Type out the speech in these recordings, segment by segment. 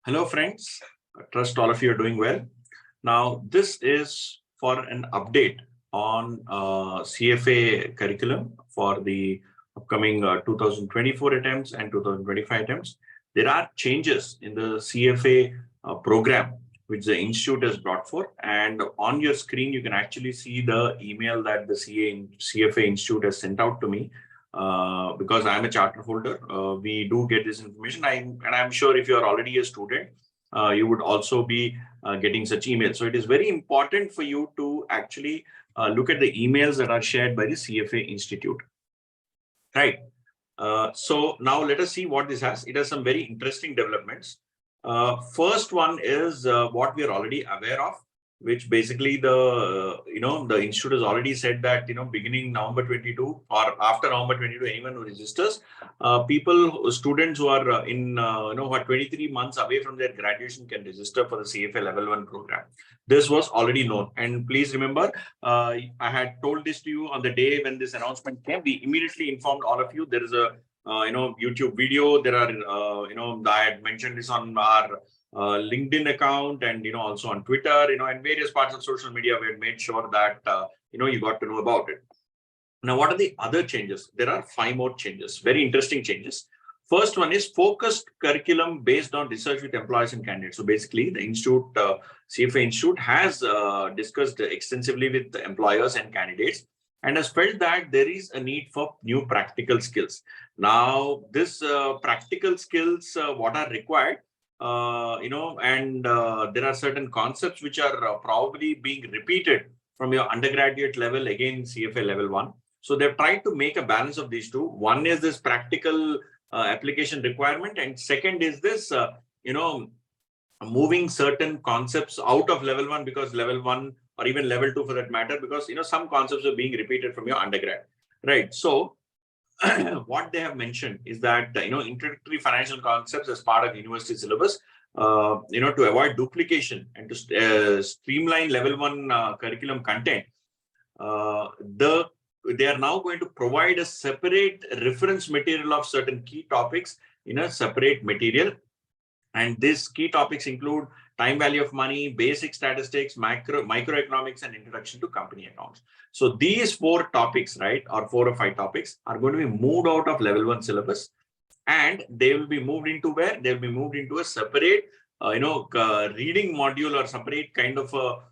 Hello, friends. I trust all of you are doing well. Now, this is for an update on CFA curriculum for the upcoming 2024 attempts and 2025 attempts. There are changes in the CFA program which the institute has brought forth, and on your screen you can actually see the email that the CFA institute has sent out to me. Because I'm a charter holder, we do get this information. I'm sure if you are already a student, you would also be getting such emails. So it is very important for you to actually look at the emails that are shared by the CFA Institute. Right. So now let us see what this has. It has some very interesting developments. First one is what we are already aware of, which basically the institute has already said that beginning November 22 or after November 22, anyone who registers, students who are who are 23 months away from their graduation can register for the CFA Level 1 program. This was already known, and please remember, I had told this to you on the day when this announcement came. We immediately informed all of you. There is a YouTube video. There are I had mentioned this on our LinkedIn account and also on Twitter, and various parts of social media. We had made sure that you got to know about it. Now, what are the other changes? There are 5 more changes, very interesting changes. First one is focused curriculum based on research with employers and candidates. So basically, the institute, CFA Institute, has discussed extensively with the employers and candidates, and has felt that there is a need for new practical skills. Now, this practical skills, what are required, there are certain concepts which are probably being repeated from your undergraduate level, again, CFA level 1. So they've tried to make a balance of these two. One is this practical application requirement, and second is this, moving certain concepts out of level 1, because level 1 or even level 2 for that matter, because some concepts are being repeated from your undergrad, right? So what they have mentioned is that introductory financial concepts as part of university syllabus, to avoid duplication and to streamline level 1 curriculum content, they are now going to provide a separate reference material of certain key topics in a separate material. And these key topics include time value of money, basic statistics, microeconomics, and introduction to company accounts. So these 4 topics, right, or 4 or 5 topics, are going to be moved out of level 1 syllabus, and they will be moved into where? They will be moved into a separate, reading module or separate kind of a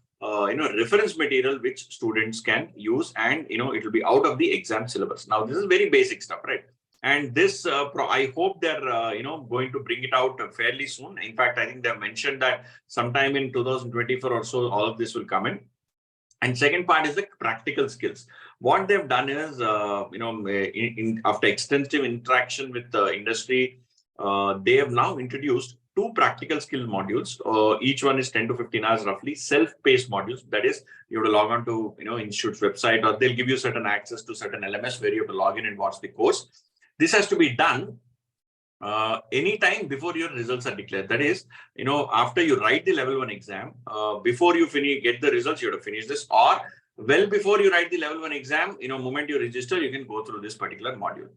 reference material which students can use, and it will be out of the exam syllabus. Now, this is very basic stuff, right? And this, I hope they're, going to bring it out fairly soon. In fact, I think they've mentioned that sometime in 2024 or so, all of this will come in. And second part is the practical skills. What they've done is, after extensive interaction with the industry, they have now introduced 2 practical skill modules. Each one is 10 to 15 hours roughly, self-paced modules. That is, you have to log on to, institute's website, or they'll give you certain access to certain LMS where you have to log in and watch the course. This has to be done anytime before your results are declared. That is, after you write the level 1 exam, before you get the results, you have to finish this, or well before you write the level 1 exam, moment you register, you can go through this particular module.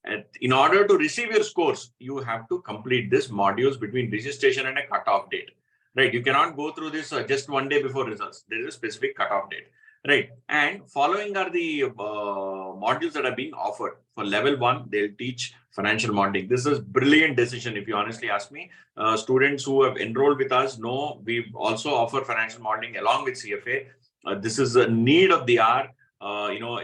And in order to receive your scores, you have to complete this modules between registration and a cutoff date, right? You cannot go through this just one day before results. There is a specific cutoff date, right? And following are the modules that are being offered. For level 1, they'll teach financial modeling. This is brilliant decision, if you honestly ask me. Students who have enrolled with us know we also offer financial modeling along with CFA. This is a need of the hour.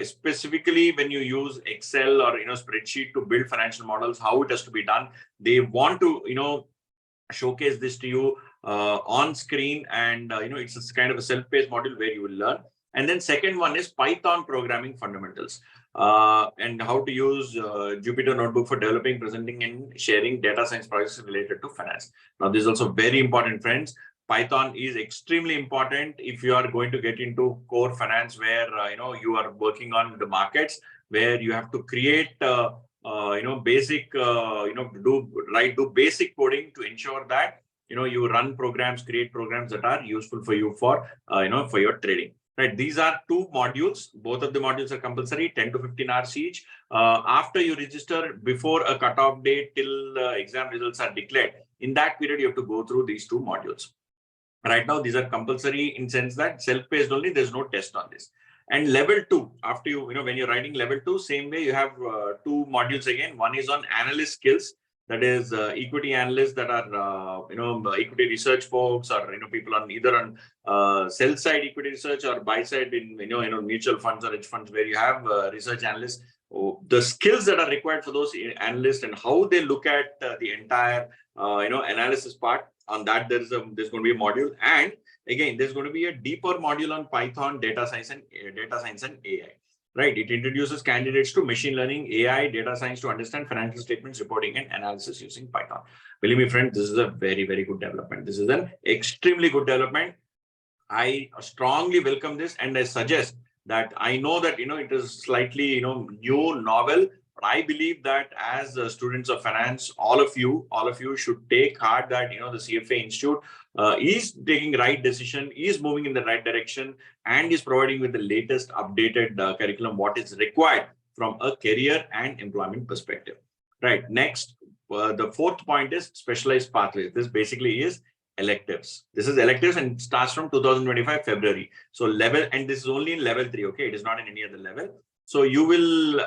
Specifically when you use Excel or spreadsheet to build financial models, how it has to be done. They want to showcase this to you on screen, and it's a kind of a self-paced module where you will learn. And then second one is Python programming fundamentals, and how to use Jupyter Notebook for developing, presenting, and sharing data science projects related to finance. Now, this is also very important, friends. Python is extremely important if you are going to get into core finance, where you are working on the markets, where you have to create basic do basic coding to ensure that you run programs, create programs that are useful for you for for your trading. Right, these are 2 modules. Both of the modules are compulsory, 10 to 15 hours each. After you register, before a cutoff date till exam results are declared, In that period, you have to go through these 2 modules. Right now, these are compulsory in sense that self-paced only, there's no test on this. And level 2, after when you're writing level 2, same way you have 2 modules again. One is on analyst skills, that is equity analysts that are, equity research folks, or, people on either on sell side equity research or buy side in, mutual funds or hedge funds where you have research analysts. The skills that are required for those analysts and how they look at the entire, analysis part. On that, there's going to be a module, and again, there's going to be a deeper module on Python, data science, and AI. Right? It introduces candidates to machine learning, AI, data science to understand financial statements, reporting, and analysis using Python. Believe me, friends, this is a very, very good development. This is an extremely good development. I strongly welcome this, and I suggest that I know that it is slightly new, novel. But I believe that as students of finance, all of you should take heart that the CFA Institute is taking right decision, is moving in the right direction, and is providing with the latest updated curriculum what is required from a career and employment perspective. Right. Next, the 4th point is specialized pathways. This basically is electives. This is electives and it starts from 2025 February. So level, and this is only in level 3. Okay, it is not in any other level. So you will,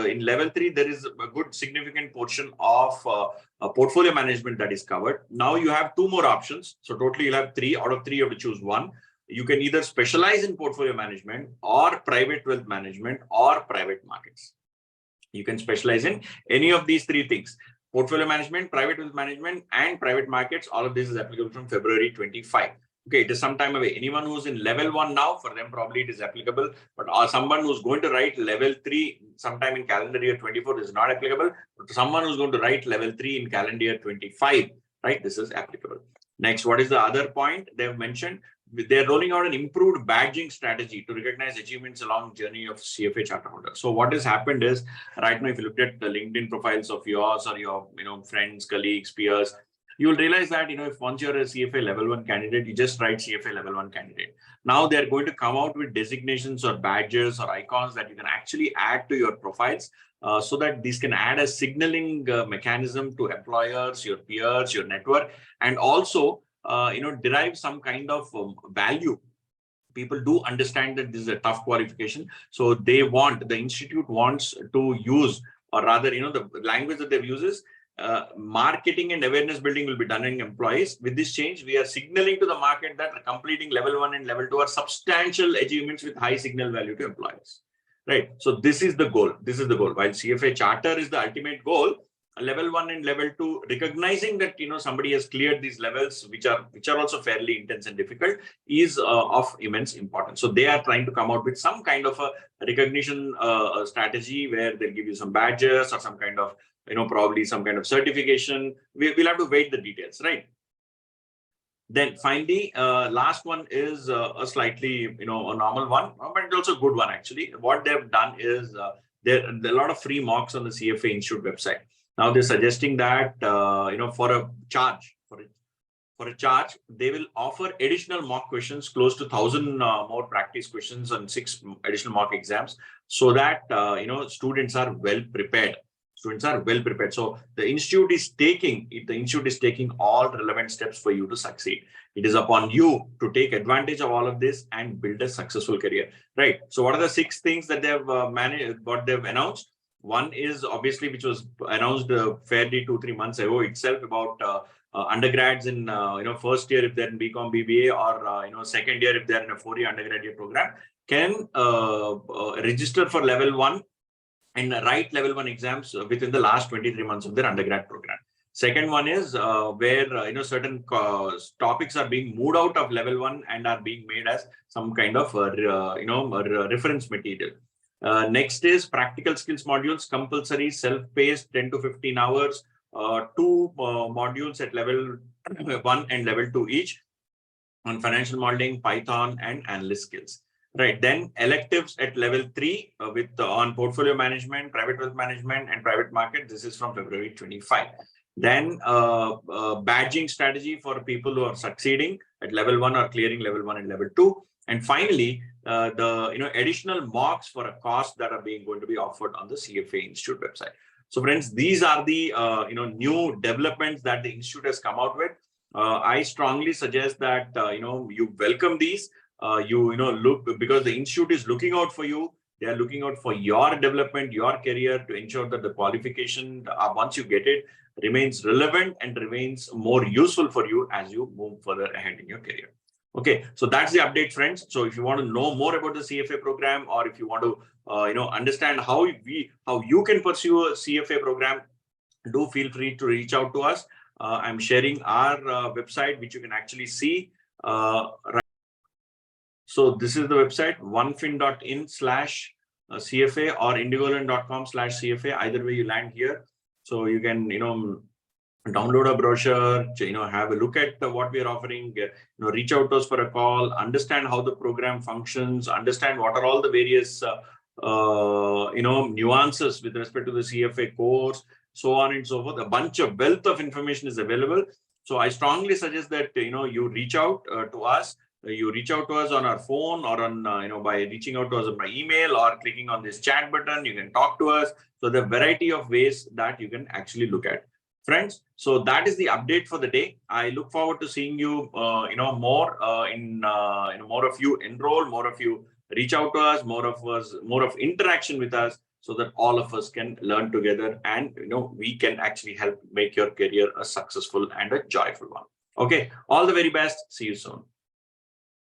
in level 3, there is a good significant portion of portfolio management that is covered. Now you have 2 more options. So totally you'll have 3. Out of 3, you have to choose one. You can either specialize in portfolio management or private wealth management or private markets. You can specialize in any of these 3 things. Portfolio management, private wealth management, and private markets. All of this is applicable from February 25. Okay, it is some time away. Anyone who's in level 1 now, for them probably it is applicable. But someone who's going to write level 3 sometime in calendar year 24 is not applicable. But someone who's going to write level 3 in calendar year 25, right, this is applicable. Next, what is the other point they've mentioned? They're rolling out an improved badging strategy to recognize achievements along journey of CFA charter holder. So what has happened is, right now, if you look at the LinkedIn profiles of yours or your friends, colleagues, peers, you will realize that if once you're a CFA level 1 candidate, you just write CFA level 1 candidate. Now they're going to come out with designations or badges or icons that you can actually add to your profiles, so that these can add a signaling mechanism to employers, your peers, your network, and also derive some kind of value. People do understand that this is a tough qualification, so the institute wants to use, or rather, the language that they've used is marketing and awareness building will be done in employees. With this change, we are signaling to the market that completing level 1 and level 2 are substantial achievements with high signal value to employees. Right. So this is the goal. While CFA charter is the ultimate goal, level 1 and level 2, recognizing that somebody has cleared these levels, which are also fairly intense and difficult, is of immense importance. So they are trying to come out with some kind of a recognition strategy where they'll give you some badges or some kind of probably some kind of certification. We'll have to wait the details, right? Then finally, last one is a slightly a normal one, but it's also a good one actually. What they've done is there are a lot of free mocks on the CFA Institute website. Now they're suggesting that for a charge, they will offer additional mock questions, close to 1,000 more practice questions and 6 additional mock exams, so that students are well prepared. So the institute is taking all relevant steps for you to succeed. It is upon you to take advantage of all of this and build a successful career, right? So what are the 6 things that they have what they've announced? One is obviously, which was announced fairly 2-3 months ago itself, about undergrads in first year if they're in BCom BBA, or second year if they're in a 4-year undergraduate program, can register for level 1 and write level 1 exams within the last 23 months of their undergrad program. Second one is where certain topics are being moved out of level 1 and are being made as some kind of reference material. Next is practical skills modules, compulsory, self-paced, 10 to 15 hours, 2 modules at level 1 and level 2 each on financial modeling, Python, and analyst skills. Right. Then electives at level 3 on portfolio management, private wealth management, and private market. This is from February 25. Then badging strategy for people who are succeeding at level 1 or clearing level 1 and level 2. And finally, the additional mocks for a cost that are going to be offered on the CFA Institute website. So friends, these are the new developments that the institute has come out with. I strongly suggest that you welcome these. Look, because the institute is looking out for you. They are looking out for your development, your career, to ensure that the qualification, once you get it, remains relevant and remains more useful for you as you move further ahead in your career. Okay, so that's the update, friends. So if you want to know more about the CFA program, or if you want to understand how you can pursue a CFA program, do feel free to reach out to us. I'm sharing our website, which you can actually see. Right. So this is the website, onefin.in/CFA or indigoland.com/CFA. Either way you land here. So you can, download a brochure, have a look at what we are offering, reach out to us for a call, understand how the program functions, understand what are all the various, nuances with respect to the CFA course, so on and so forth. A bunch of wealth of information is available. So I strongly suggest that, you reach out to us. You reach out to us on our phone, or on, by reaching out to us by email, or clicking on this chat button. You can talk to us. So the variety of ways that you can actually look at. Friends, so that is the update for the day. I look forward to seeing you, more more of you enroll, more of you reach out to us, more of interaction with us, so that all of us can learn together, and we can actually help make your career a successful and a joyful one. Okay, all the very best. See you soon.